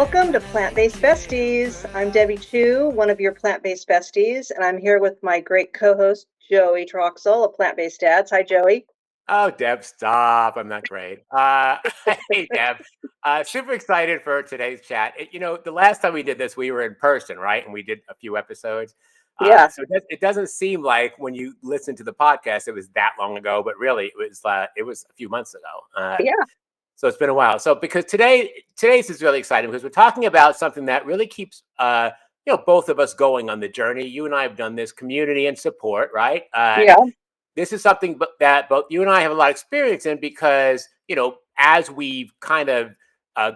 Welcome to Plant-Based Besties. I'm Debbie Chu, one of your plant-based besties, and I'm here with my great co-host, Joey Troxel of Plant-Based Dads. Hi, Joey. Oh, Deb, stop. I'm not great. Hey, Deb. Super excited for today's chat. The last time we did this, we were in person, right? And we did a few episodes. Yeah, So it doesn't seem like when you listen to the podcast, it was that long ago, but really it was a few months ago. yeah. So it's been a while. So because today's is really exciting because we're talking about something that really keeps both of us going on the journey. You and I have done this community and support, right? Yeah. This is something that both you and I have a lot of experience in because, as we've kind of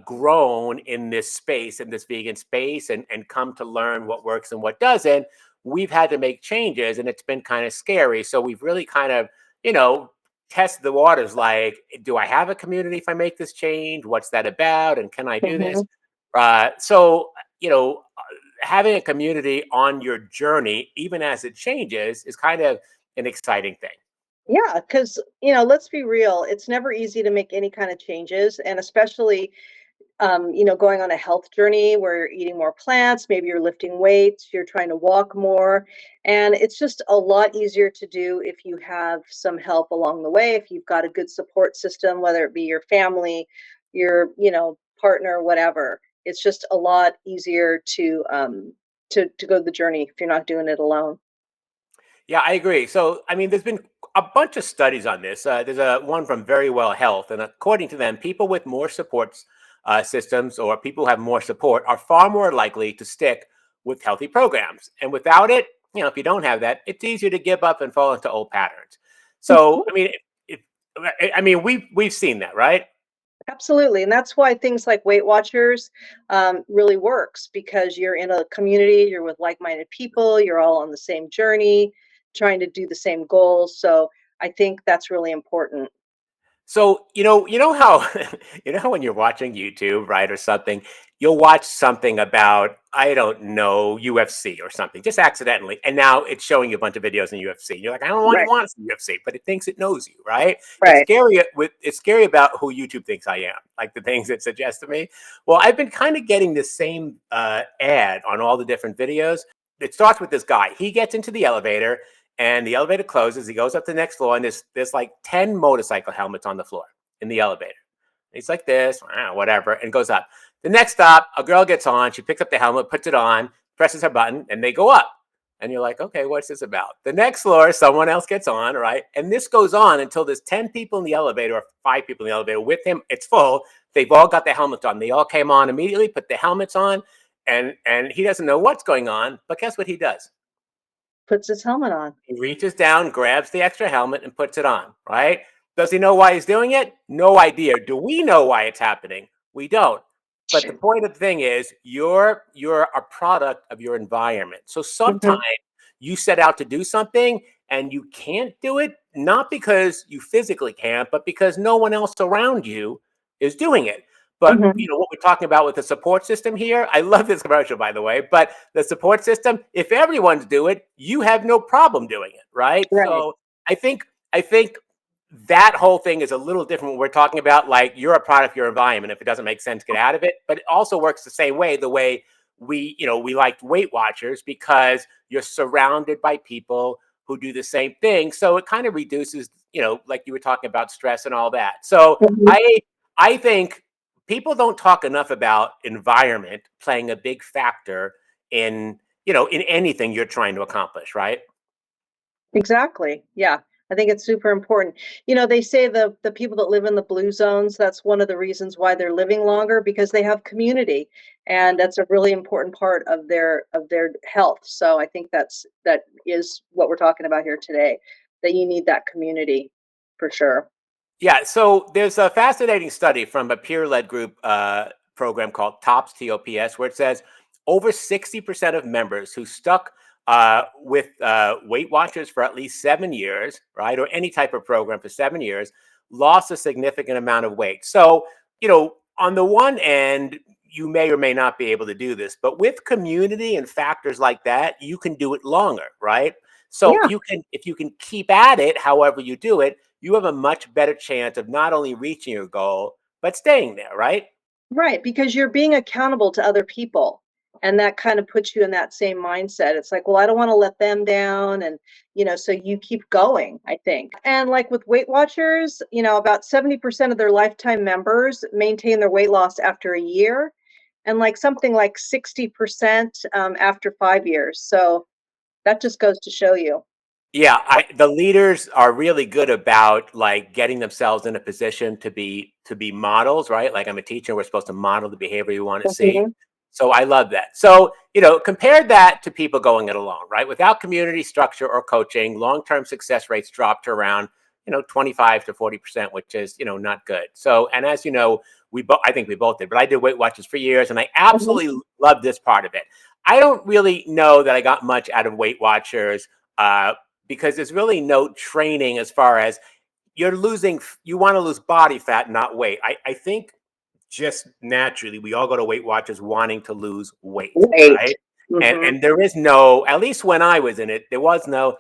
grown in this space, in this vegan space, and come to learn what works and what doesn't, we've had to make changes and it's been kind of scary. So we've really kind of, test the waters like, do I have a community if I make this change? What's that about? And can I do this? hmm So, having a community on your journey, even as it changes, is kind of an exciting thing. Yeah, because, let's be real, it's never easy to make any kind of changes, and especially going on a health journey where you're eating more plants, maybe you're lifting weights, you're trying to walk more. And it's just a lot easier to do if you have some help along the way, if you've got a good support system, whether it be your family, your, partner, whatever. It's just a lot easier to go the journey if you're not doing it alone. Yeah, I agree. So, I mean, there's been a bunch of studies on this. There's a one from Very Well Health, and according to them, people with more supports systems or people who have more support are far more likely to stick with healthy programs. And without it, if you don't have that, it's easier to give up and fall into old patterns. So, I mean, we've seen that, right? Absolutely. And that's why things like Weight Watchers really works because you're in a community, you're with like-minded people, you're all on the same journey, trying to do the same goals. So I think that's really important. So, you know how you know how when you're watching YouTube, right, or something, you'll watch something about, I don't know, UFC or something, just accidentally, and now it's showing you a bunch of videos in UFC. You're like, I don't want Right. to want to see UFC, but it thinks it knows you, right? Right. It's scary about who YouTube thinks I am, like the things it suggests to me. Well, I've been kind of getting the same ad on all the different videos. It starts with this guy. He gets into the elevator and the elevator closes. He goes up to the next floor, and there's like 10 motorcycle helmets on the floor in the elevator. He's like this, whatever, and goes up. The next stop, a girl gets on. She picks up the helmet, puts it on, presses her button, and they go up. And you're like, okay, what's this about? The next floor, someone else gets on, right? And this goes on until there's 10 people in the elevator or 5 people in the elevator with him. It's full. They've all got their helmets on. They all came on immediately, put the helmets on, and he doesn't know what's going on. But guess what he does? Puts his helmet on. He reaches down, grabs the extra helmet, and puts it on, right? Does he know why he's doing it? No idea. Do we know why it's happening? We don't. But the point of the thing is, you're a product of your environment. So sometimes hmm you set out to do something and you can't do it, not because you physically can't, but because no one else around you is doing it. But hmm what we're talking about with the support system here, I love this commercial, by the way. But the support system, if everyone's doing it, you have no problem doing it, right? Right. So I think that whole thing is a little different when we're talking about like you're a product of your environment. If it doesn't make sense, get out of it. But it also works the same way, the way we liked Weight Watchers, because you're surrounded by people who do the same thing. So it kind of reduces, like you were talking about stress and all that. So Mhm. I think people don't talk enough about environment playing a big factor in anything you're trying to accomplish, right? Exactly. Yeah. I think it's super important. They say the people that live in the blue zones, that's one of the reasons why they're living longer because they have community. And that's a really important part of their health. So I think that is what we're talking about here today, that you need that community for sure. Yeah, so there's a fascinating study from a peer-led group program called TOPS, where it says over 60% of members who stuck with Weight Watchers for at least 7 years, right, or any type of program for 7 years, lost a significant amount of weight. So, on the one end, you may or may not be able to do this, but with community and factors like that, you can do it longer, right? So Yeah. if you can keep at it, however you do it, you have a much better chance of not only reaching your goal, but staying there, right? Right, because you're being accountable to other people. And that kind of puts you in that same mindset. It's like, well, I don't want to let them down. And, so you keep going, I think. And like with Weight Watchers, about 70% of their lifetime members maintain their weight loss after a year, and like something like 60% after 5 years. So that just goes to show you. Yeah, the leaders are really good about like getting themselves in a position to be models, right? Like I'm a teacher, we're supposed to model the behavior you want to see. Mhm. So I love that. So, compare that to people going it alone, right? Without community structure or coaching, long-term success rates drop to around, 25 to 40%, which is, not good. So, and as you know, I think we both did, but I did Weight Watchers for years and I Mhm. absolutely love this part of it. I don't really know that I got much out of Weight Watchers. Because there's really no training as far as you want to lose body fat, not weight. I think just naturally we all go to Weight Watchers wanting to lose weight, Right. right? and Hmm. and there is no, at least when I was in it, there was no,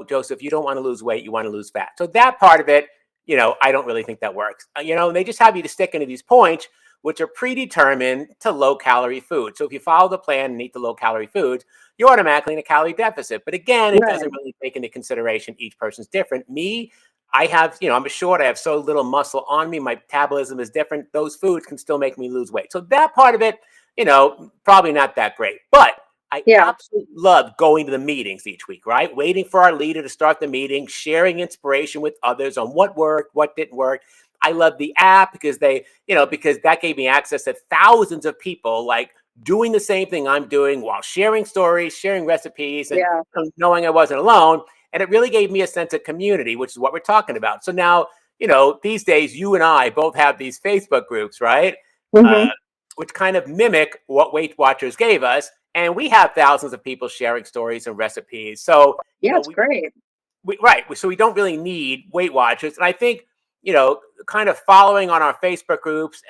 Joseph, you don't want to lose weight, you want to lose fat. So that part of it, I don't really think that works. They just have you to stick into these points which are predetermined to low calorie food. So if you follow the plan and eat the low calorie foods, you're automatically in a calorie deficit. But again, it doesn't Right. really take into consideration each person's different. Me, I have, I'm short, I have so little muscle on me, my metabolism is different. Those foods can still make me lose weight. So that part of it, probably not that great. But I Yeah. absolutely love going to the meetings each week, right? Waiting for our leader to start the meeting, sharing inspiration with others on what worked, what didn't work. I love the app because because that gave me access to thousands of people like doing the same thing I'm doing while sharing stories, sharing recipes, and Yeah. knowing I wasn't alone. And it really gave me a sense of community, which is what we're talking about. So now, these days, you and I both have these Facebook groups, right? Uh, Hmm. which kind of mimic what Weight Watchers gave us. And we have thousands of people sharing stories and recipes. So, Yeah, it's great. right. So we don't really need Weight Watchers. And I think, kind of following on our Facebook groups,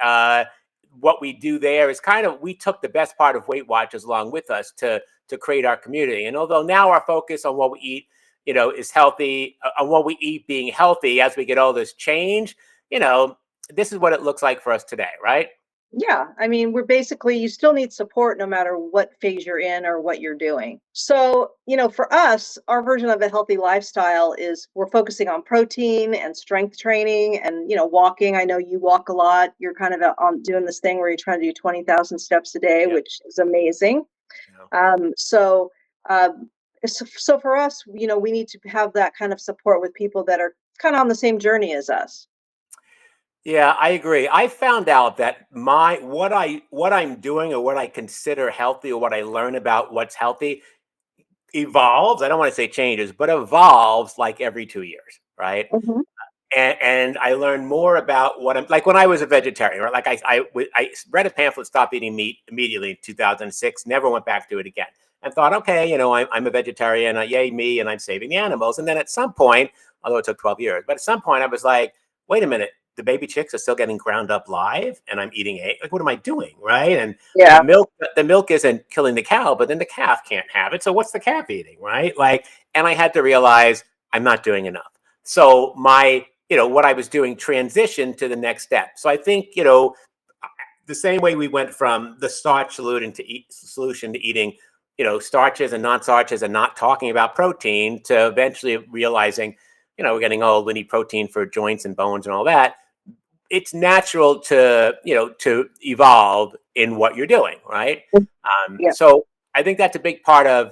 what we do there is kind of, we took the best part of Weight Watchers along with us to create our community. And although now our focus on what we eat, is healthy, on what we eat being healthy as we get older has changed, this is what it looks like for us today, right? Yeah, I mean, you still need support no matter what phase you're in or what you're doing. So, for us, our version of a healthy lifestyle is we're focusing on protein and strength training and, walking. I know you walk a lot. You're kind of on doing this thing where you're trying to do 20,000 steps a day, Yeah. which is amazing. Yeah. So, so for us, we need to have that kind of support with people that are kind of on the same journey as us. Yeah, I agree. I found out that my what I'm doing or what I consider healthy or what I learn about what's healthy evolves. I don't want to say changes, but evolves like every 2 years, right? Hmm. And I learned more about what I'm like when I was a vegetarian, right? Like I read a pamphlet, stopped eating meat immediately in 2006, never went back to it again, and thought, okay, I'm a vegetarian, yay me, and I'm saving the animals. And then at some point, although it took 12 years, but at some point I was like, wait a minute, the baby chicks are still getting ground up live, and I'm eating egg. Like, what am I doing, right? And Yeah. the milk isn't killing the cow, but then the calf can't have it. So what's the calf eating, right? Like, and I had to realize I'm not doing enough. So what I was doing transitioned to the next step. So I think, the same way we went from the starch solution to eating, starches and non-starches and not talking about protein to eventually realizing, we're getting old, we need protein for joints and bones and all that. It's natural to evolve in what you're doing, right? Yeah. So I think that's a big part of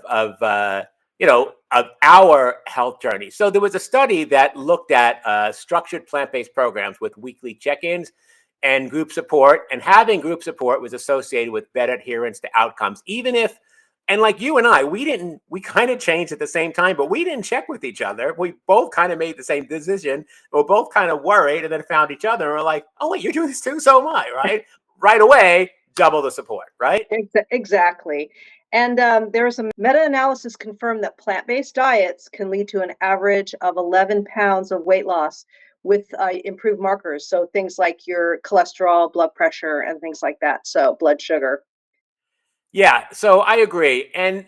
our health journey. So there was a study that looked at structured plant-based programs with weekly check-ins and group support, and having group support was associated with better adherence to outcomes, even if, and like you and I, we kind of changed at the same time, but we didn't check with each other. We both kind of made the same decision. We're both kind of worried and then found each other and we're like, oh wait, you're doing this too, so am I, right? Right away, double the support, right? Exactly. And there was a meta-analysis confirmed that plant-based diets can lead to an average of 11 pounds of weight loss with improved markers. So things like your cholesterol, blood pressure, and things like that. So blood sugar. Yeah, so I agree. And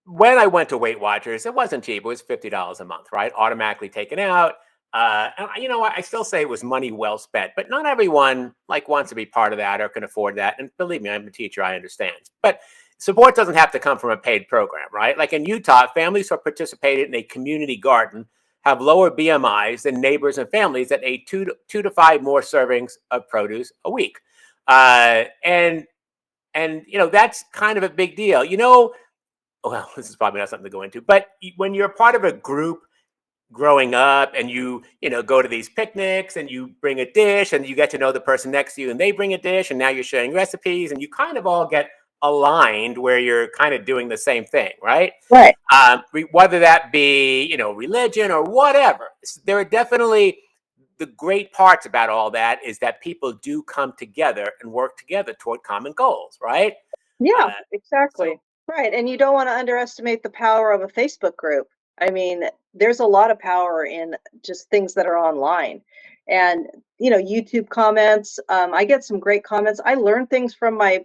when I went to Weight Watchers, it wasn't cheap. It was $50 a month, right? Automatically taken out. And you know what? I still say it was money well spent, but not everyone like wants to be part of that or can afford that. And believe me, I'm a teacher, I understand. But support doesn't have to come from a paid program, right? Like in Utah, families who participated in a community garden have lower BMIs than neighbors and families that ate two to five more servings of produce a week. Uh, and you know that's kind of a big deal. You know, well, this is probably not something to go into, but when you're part of a group growing up and you know go to these picnics and you bring a dish and you get to know the person next to you and they bring a dish and now you're sharing recipes and you kind of all get aligned where you're kind of doing the same thing, right? Right. Whether that be you know religion or whatever, there are definitely the great parts about all that is that people do come together and work together toward common goals, right? Yeah, uh, so exactly. Right. And you don't want to underestimate the power of a Facebook group. I mean, there's a lot of power in just things that are online. And YouTube comments. I get some great comments. I learn things from my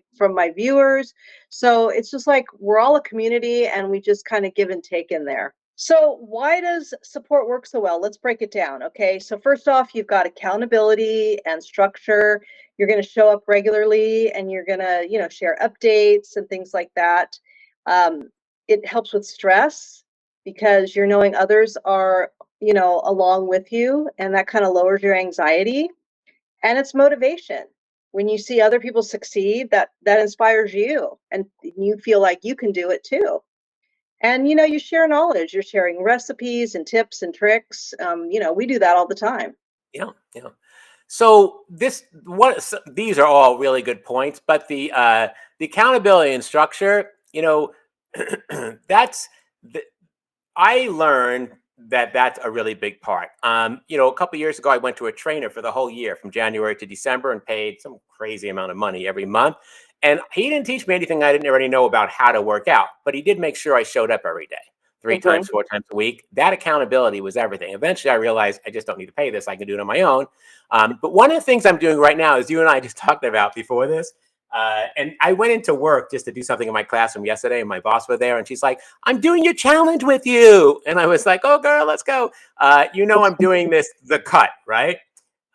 viewers. So it's just like we're all a community and we just kind of give and take in there. So why does support work so well? Let's break it down. Okay. So first off, you've got accountability and structure. You're going to show up regularly and you're going to share updates and things like that. um, it helps with stress because you're knowing others are along with you, and that kind of lowers your anxiety. And it's motivation. When you see other people succeed, that inspires you and you feel like you can do it too. And you share knowledge. You're sharing recipes and tips and tricks. We do that all the time. yeah, yeah. So these are all really good points, but the accountability and structure, you know, that's the, I learned that that's a really big part. You know, a couple years ago, I went to a trainer for the whole year from January to December and paid some crazy amount of money every month. And he didn't teach me anything I didn't already know about how to work out, but he did make sure I showed up every day, three Hmm. times, four times a week. That accountability was everything. Eventually, I realized I just don't need to pay this. I can do it on my own. But one of the things I'm doing right now is you and I just talked about before this. And I went into work just to do something in my classroom yesterday, and my boss was there, and she's like, "I'm doing your challenge with you," and I was like, "Oh, girl, let's go." I'm doing the cut, right?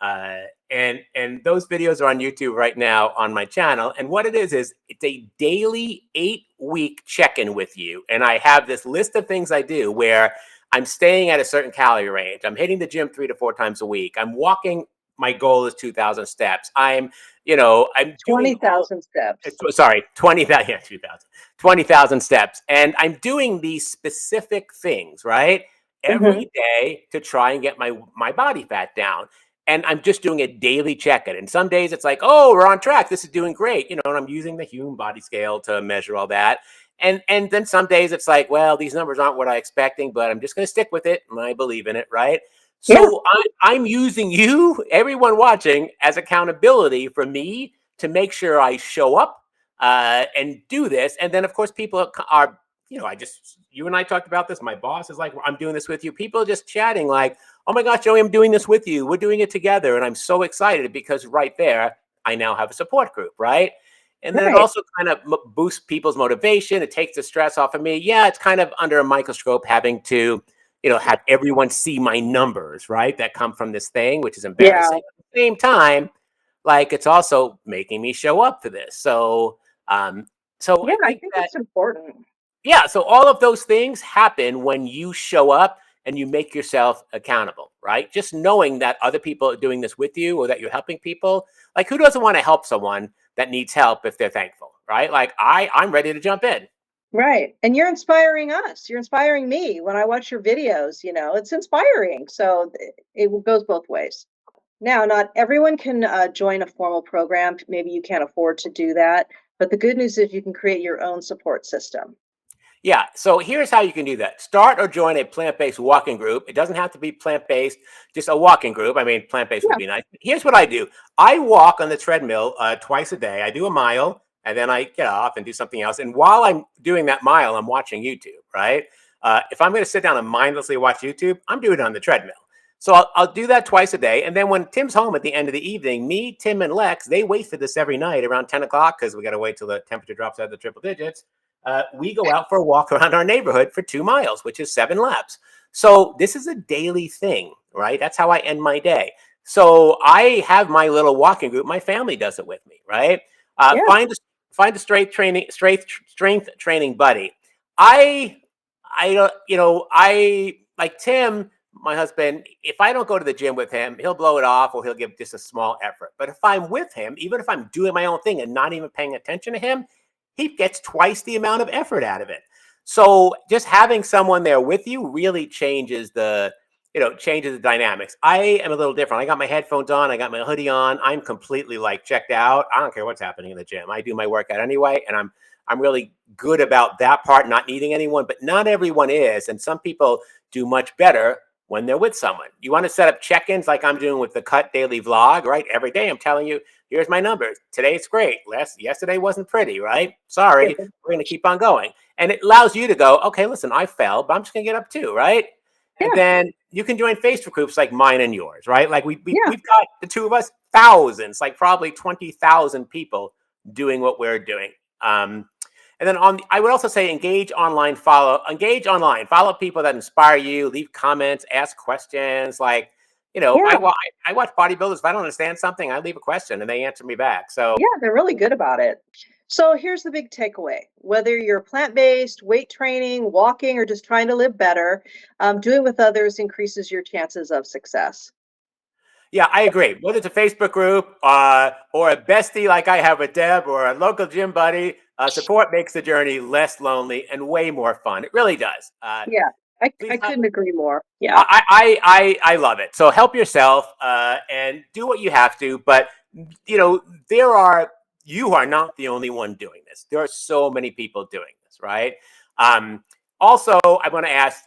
Uh, and those videos are on YouTube right now on my channel. And what it is it's a daily 8-week check-in with you. And I have this list of things I do where I'm staying at a certain calorie range. I'm hitting the gym 3 to 4 times a week. I'm walking. My goal is 2,000 steps. I'm doing all 20,000 steps. sorry, 20,000, yeah, 2,000, 20,000 steps. And I'm doing these specific things, right? Hmm. Every day to try and get my body fat down. And I'm just doing a daily check it. And some days it's like, oh, we're on track. This is doing great. And I'm using the human body scale to measure all that. And then some days it's like, well, these numbers aren't what I'm expecting, but I'm just going to stick with it. And I believe in it, right? Yeah. So I'm using you, everyone watching, as accountability for me to make sure I show up and do this. And then, of course, people are, you and I talked about this. My boss is like, I'm doing this with you. People are just chatting like, oh my gosh, Joey, I'm doing this with you. We're doing it together. And I'm so excited because right there, I now have a support group, right? And then it Right. also kind of boosts people's motivation. It takes the stress off of me. Yeah, it's kind of under a microscope having to, have everyone see my numbers, right? That come from this thing, which is Yeah. embarrassing. At the same time, like it's also making me show up for this. Um, so Yeah, I I think think that it's important. yeah, so all of those things happen when you show up and you make yourself accountable, right? Just knowing that other people are doing this with you or that you're helping people. Like who doesn't want to help someone that needs help if they're thankful, right? Like I'm ready to jump in. Right. And you're inspiring us. You're inspiring me when I watch your videos, it's inspiring. So it goes both ways. Now, not everyone can join a formal program. Maybe you can't afford to do that. But the good news is you can create your own support system. Yeah. So here's how you can do that. Start or join a plant-based walking group. It doesn't have to be plant-based, just a walking group. I mean, plant-based would Yeah. be nice. Here's what I do. I walk on the treadmill twice a day. I do a mile and then I get off and do something else. And while I'm doing that mile, I'm watching YouTube, right? If I'm going to sit down and mindlessly watch YouTube, I'm doing it on the treadmill. So I'll do that twice a day. And then when Tim's home at the end of the evening, me, Tim, and Lex, they wait for this every night around 10 o'clock because we got to wait till the temperature drops out of the triple digits. We go out for a walk around our neighborhood for 2 miles, which is 7 laps. So this is a daily thing, right? That's how I end my day. So I have my little walking group. My family does it with me, right? Uh, Yeah. find a find a strength training buddy. I I don't, I like Tim, my husband. If I don't go to the gym with him, he'll blow it off or he'll give just a small effort. But if I'm with him, even if I'm doing my own thing and not even paying attention to him, he gets twice the amount of effort out of it. So just having someone there with you really changes the dynamics. I am a little different. I got my headphones on, I got my hoodie on. I'm completely like checked out. I don't care what's happening in the gym. I do my workout anyway, and I'm really good about that part, not needing anyone, but not everyone is. And some people do much better when they're with someone. You want to set up check-ins like I'm doing with the Cut Daily Vlog, right? Every day I'm telling you, here's my numbers. Today's great. Yesterday wasn't pretty, right? Sorry, we're going to keep on going. And it allows you to go, okay, listen, I fell, but I'm just going to get up too, right? And Yeah. then you can join Facebook groups like mine and yours, right? Like Yeah. we've got the two of us, thousands, like probably 20,000 people doing what we're doing. And then I would also say engage online, follow people that inspire you, leave comments, ask questions. Like, Yeah. I watch bodybuilders. If I don't understand something, I leave a question and they answer me back. So Yeah, they're really good about it. So here's the big takeaway. Whether you're plant-based, weight training, walking, or just trying to live better, doing with others increases your chances of success. yeah, I agree. Whether it's a Facebook group or a bestie like I have with Deb or a local gym buddy, support makes the journey less lonely and way more fun. It really does. Yeah, I Please, couldn't agree more. Yeah, I love it. So help yourself and do what you have to. But you know, you are not the only one doing this. There are so many people doing this, right? Also, I want to ask.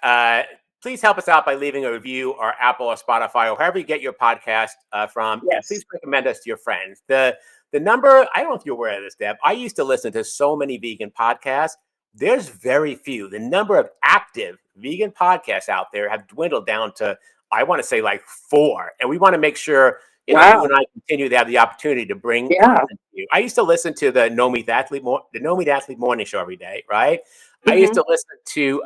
Please help us out by leaving a review or Apple or Spotify or wherever you get your podcast from, and yes. please recommend us to your friends. The number, I don't know if you're aware of this, Deb. I used to listen to so many vegan podcasts. There's very few. The number of active vegan podcasts out there have dwindled down to, I want to say, like 4. And we want to make sure, you Wow. and I continue to have the opportunity to bring Yeah. content to you. I used to listen to the No Meat Athlete, morning show every day, right? I used Hmm. to listen to,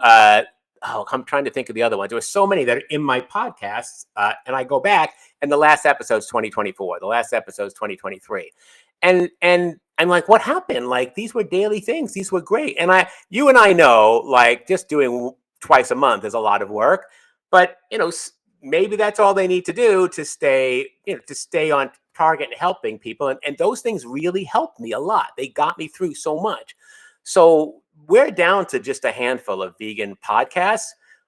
I'm trying to think of the other ones. There were so many that are in my podcasts, and I go back, and the last episode's 2024. The last episode's 2023, and I'm like, what happened? Like these were daily things. These were great, and you and I know, like just doing twice a month is a lot of work, but maybe that's all they need to do to stay on target and helping people, and those things really helped me a lot. They got me through so much. So we're down to just a handful of vegan podcasts,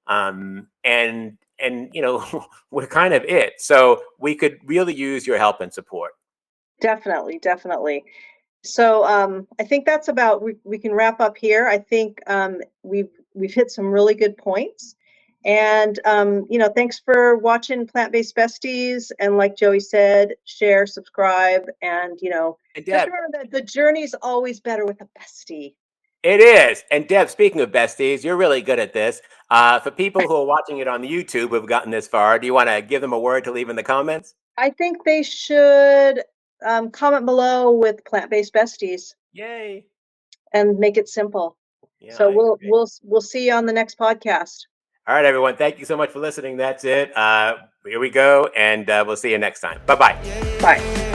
and we're kind of it. So we could really use your help and support. Definitely, definitely. So I think that's about we can wrap up here. I think we've hit some really good points. And thanks for watching Plant-Based Besties. And like Joey said, share, subscribe, and And just Deb, remember that the journey's always better with a bestie. it is. And Deb, speaking of besties, you're really good at this. For people who are watching it on the YouTube who've gotten this far, do you want to give them a word to leave in the comments? I think they should comment below with Plant-Based Besties Yay. and make it simple. Yeah, So I we'll agree. we'll we'll see you on the next podcast. All right, everyone. Thank you so much for listening. That's it. Here we go. And we'll see you next time. Bye bye. Bye.